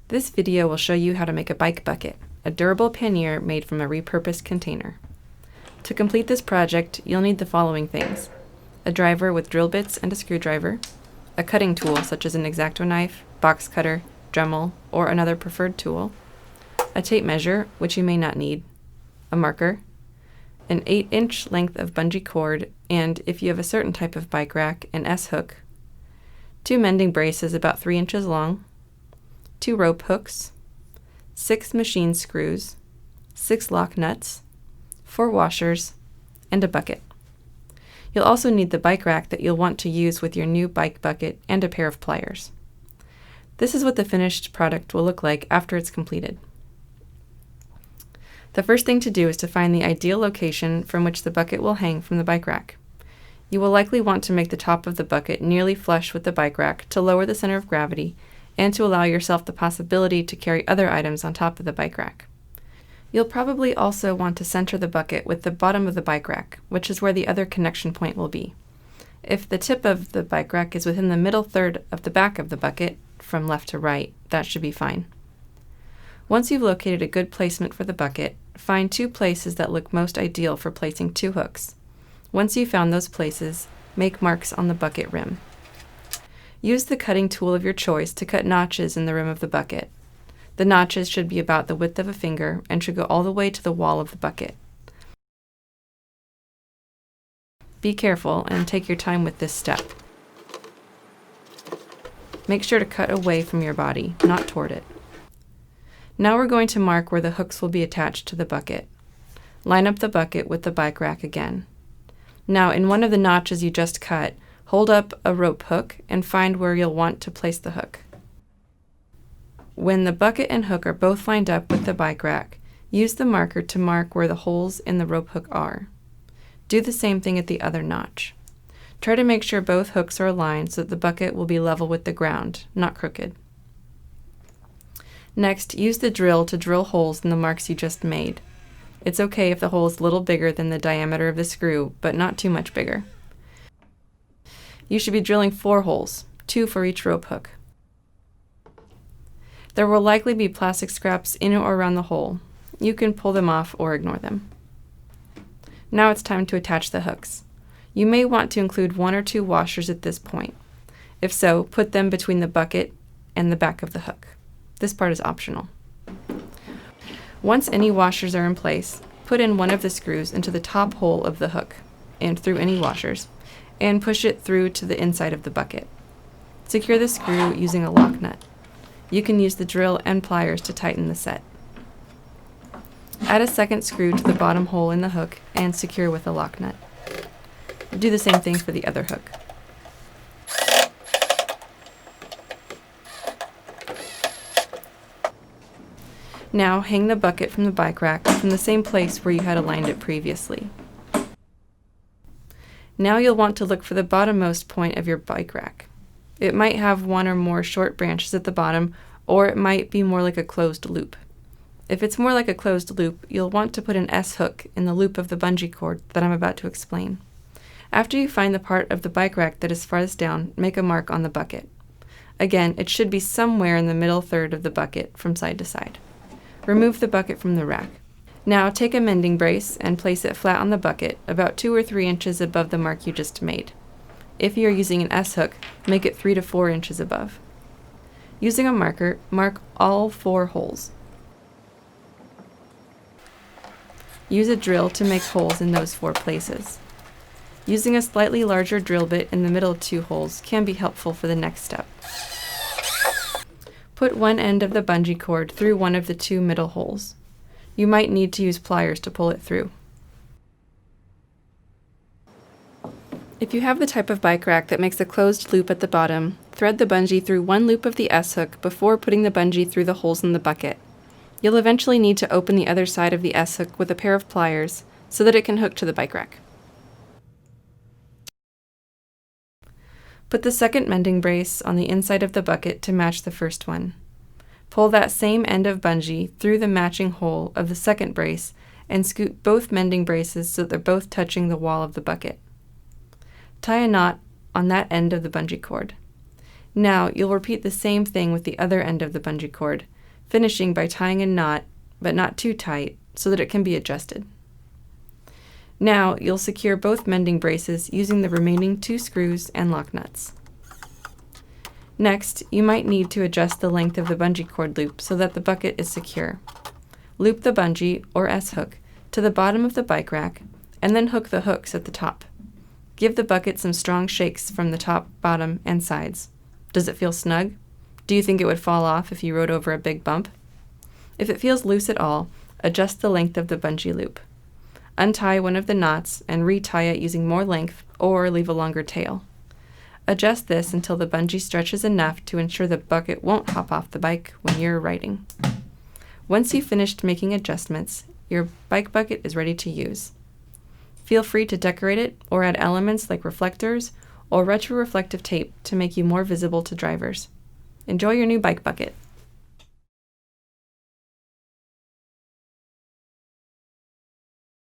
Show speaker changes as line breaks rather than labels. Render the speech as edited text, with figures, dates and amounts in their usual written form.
This video will show you how to make a bike bucket, a durable pannier made from a repurposed container. To complete this project, you'll need the following things: a driver with drill bits and a screwdriver, a cutting tool such as an x-acto knife, box cutter, Dremel, or another preferred tool, a tape measure, which you may not need, a marker, an 8-inch length of bungee cord, and, if you have a certain type of bike rack, an S-hook, 2 mending braces about 3 inches long, 2 rope hooks, 6 machine screws, 6 lock nuts, 4 washers, and a bucket. You'll also need the bike rack that you'll want to use with your new bike bucket and a pair of pliers. This is what the finished product will look like after it's completed. The first thing to do is to find the ideal location from which the bucket will hang from the bike rack. You will likely want to make the top of the bucket nearly flush with the bike rack to lower the center of gravity and to allow yourself the possibility to carry other items on top of the bike rack. You'll probably also want to center the bucket with the bottom of the bike rack, which is where the other connection point will be. If the tip of the bike rack is within the middle third of the back of the bucket, from left to right, that should be fine. Once you've located a good placement for the bucket, find 2 places that look most ideal for placing 2 hooks. Once you've found those places, make marks on the bucket rim. Use the cutting tool of your choice to cut notches in the rim of the bucket. The notches should be about the width of a finger and should go all the way to the wall of the bucket. Be careful and take your time with this step. Make sure to cut away from your body, not toward it. Now we're going to mark where the hooks will be attached to the bucket. Line up the bucket with the bike rack again. Now, in one of the notches you just cut, hold up a rope hook and find where you'll want to place the hook. When the bucket and hook are both lined up with the bike rack, use the marker to mark where the holes in the rope hook are. Do the same thing at the other notch. Try to make sure both hooks are aligned so that the bucket will be level with the ground, not crooked. Next, use the drill to drill holes in the marks you just made. It's okay if the hole is a little bigger than the diameter of the screw, but not too much bigger. You should be drilling 4 holes, 2 for each rope hook. There will likely be plastic scraps in or around the hole. You can pull them off or ignore them. Now it's time to attach the hooks. You may want to include 1 or 2 washers at this point. If so, put them between the bucket and the back of the hook. This part is optional. Once any washers are in place, put in one of the screws into the top hole of the hook and through any washers, and push it through to the inside of the bucket. Secure the screw using a lock nut. You can use the drill and pliers to tighten the set. Add a second screw to the bottom hole in the hook and secure with a lock nut. Do the same thing for the other hook. Now hang the bucket from the bike rack from the same place where you had aligned it previously. Now you'll want to look for the bottommost point of your bike rack. It might have 1 or more short branches at the bottom, or it might be more like a closed loop. If it's more like a closed loop, you'll want to put an S-hook in the loop of the bungee cord that I'm about to explain. After you find the part of the bike rack that is farthest down, make a mark on the bucket. Again, it should be somewhere in the middle third of the bucket from side to side. Remove the bucket from the rack. Now take a mending brace and place it flat on the bucket, about 2 or 3 inches above the mark you just made. If you are using an S-hook, make it 3 to 4 inches above. Using a marker, mark all 4 holes. Use a drill to make holes in those 4 places. Using a slightly larger drill bit in the middle of 2 holes can be helpful for the next step. Put one end of the bungee cord through one of the 2 middle holes. You might need to use pliers to pull it through. If you have the type of bike rack that makes a closed loop at the bottom, thread the bungee through one loop of the S-hook before putting the bungee through the holes in the bucket. You'll eventually need to open the other side of the S-hook with a pair of pliers so that it can hook to the bike rack. Put the second mending brace on the inside of the bucket to match the first one. Pull that same end of bungee through the matching hole of the second brace and scoot both mending braces so that they're both touching the wall of the bucket. Tie a knot on that end of the bungee cord. Now you'll repeat the same thing with the other end of the bungee cord, finishing by tying a knot, but not too tight, so that it can be adjusted. Now, you'll secure both mending braces using the remaining 2 screws and lock nuts. Next, you might need to adjust the length of the bungee cord loop so that the bucket is secure. Loop the bungee, or S-hook, to the bottom of the bike rack, and then hook the hooks at the top. Give the bucket some strong shakes from the top, bottom, and sides. Does it feel snug? Do you think it would fall off if you rode over a big bump? If it feels loose at all, adjust the length of the bungee loop. Untie one of the knots and retie it using more length or leave a longer tail. Adjust this until the bungee stretches enough to ensure the bucket won't hop off the bike when you're riding. Once you've finished making adjustments, your bike bucket is ready to use. Feel free to decorate it or add elements like reflectors or retroreflective tape to make you more visible to drivers. Enjoy your new bike bucket!